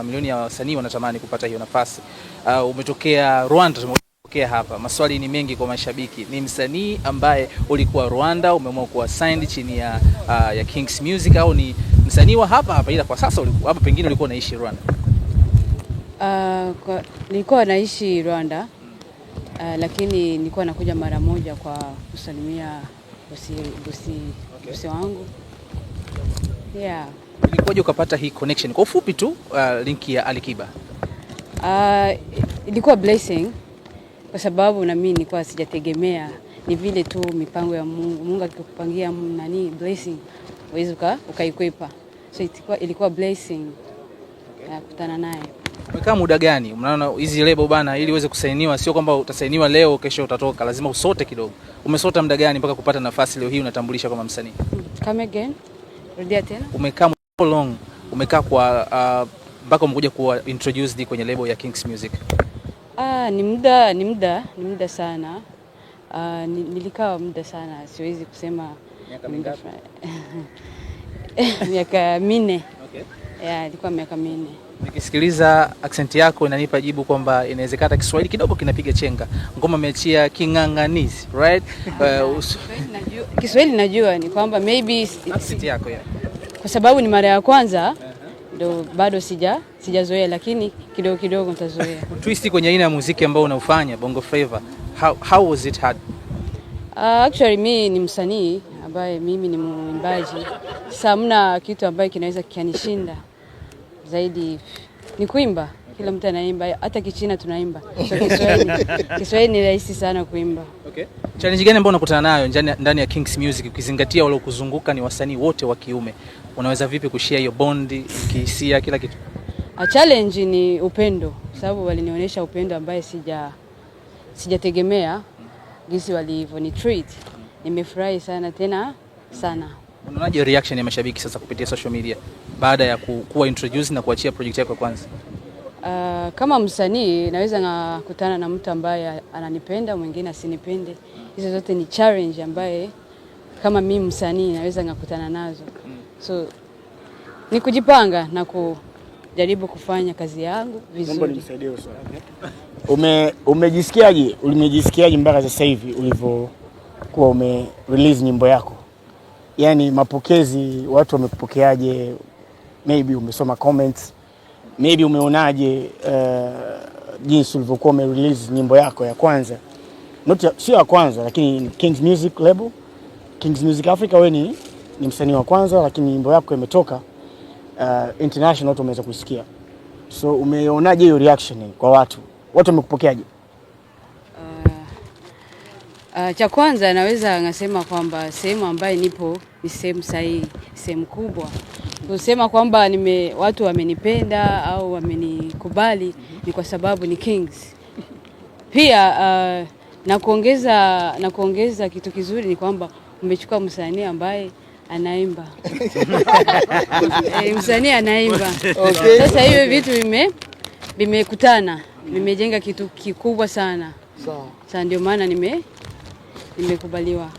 mamilioni ya wasanii wanatamani kupata hiyo nafasi. Umetokea Rwanda, tumetokea hapa. Maswali ni mengi kwa mashabiki. Ni msanii ambaye ulikuwa Rwanda, umeamua kuwa signed chini ya Kings Music, au ni msanii wa hapa ila kwa sasa ulikuwa hapa, pengine ulikuwa unaishi Rwanda? Nilikuwa naishi Rwanda, lakini nilikuwa nakuja mara moja kwa kusalimia bosi wangu. Yeah. Ilikuwaje ukapata hii connection? Kwa ufupi tu, linki ya Alikiba. Ilikuwa blessing kwa sababu na mimi nilikuwa sijategemea, ni vile tu mipango ya Mungu. Mungu akikupangia blessing uweze ukaikwepa. So ilikuwa blessing kukutana naye. Umekaa muda gani? Unaona hizi lebo bana, ili uweze kusainiwa sio kwamba utasainiwa leo kesho utatoka, lazima usote kidogo. Umesota muda gani mpaka kupata nafasi leo hii unatambulisha kama msanii? Come again. Rudia tena. Umekaa how long? Umekaa kwa mpaka umekuja kuwa introduced kwenye lebo ya Kings Music? Ni muda sana. Nilikaa muda sana, siwezi kusema miaka mingapi. Miaka 4. Okay. Yeah, ilikuwa miaka 4. Nikisikiliza accent yako inanipa jibu kwamba inawezekana Kiswahili kidogo kinapiga chenga. Ngoma umeachia King'ang'anizi, right? Kiswahili najua, ni kwamba maybe accent yako ya. Kwa sababu ni mara ya kwanza ndio bado sijazoea, lakini kidogo nitazoea. Twist kwenye aina ya muziki ambao unaufanya Bongo Flava. How was it hard? Actually mimi ni msanii ambaye mimi ni mwimbaji. Sasa mna kitu ambaye kinaweza kianishinda zaidi ni kuimba. Kila mtu anaimba, hata Kichina tunaimba. So Kiswahili ni rahisi sana kuimba. Okay. Challenge gani ambayo unakutana nayo ndani ya Kings Music, ukizingatia wale kuzunguka ni wasanii wote wa kiume? Unaweza vipi kushare hiyo bondi, kihisia, kila kitu? Challenge ni upendo, sababu walinionyesha upendo ambaye sijategemea jinsi walivyo treat. Nimefurahi sana tena sana. Unaonaje reaction ya mashabiki sasa kupitia social media baada ya kuwa introduce na kuachia project yako kwanza? Kama msanii naweza ngakutana na mtu ambaye ananipenda, mwingine asinipende. Hizo zote ni challenge ambaye kama mimi msanii naweza ngakutana nazo. So ni kujipanga na kujaribu kufanya kazi yangu vizuri. Naomba nisaidie swali. Umejisikiaje mpaka sasa hivi ulivyokuwa release nyimbo yako? Yaani mapokezi, watu wamekupokeaje? Maybe umesoma comments, maybe umeonaje jinsi ulivyokuwa release nyimbo yako ya kwanza? Sio ya kwanza, lakini Kings Music label, Kings Music Africa, wewe ni msanii wa kwanza, lakini nyimbo yako imetoka international, watu wameweza kusikia. So umeonaje hiyo reaction kwa watu? Watu wamekupokeaje? Cha kwanza naweza ngasema kwamba sehemu ambayo nipo ni sehemu sahihi, sehemu kubwa. Kusema kwamba watu wamenipenda au wamenikubali ni kwa sababu ni Kings. Pia na kuongeza kitu kizuri ni kwamba umechukua msanii ambaye anaimba. Msanii anaimba. Okay. Sasa hiyo vitu vimekutana, vimejenga kitu kikubwa sana. Sawa. Sasa ndio maana nimekubaliwa.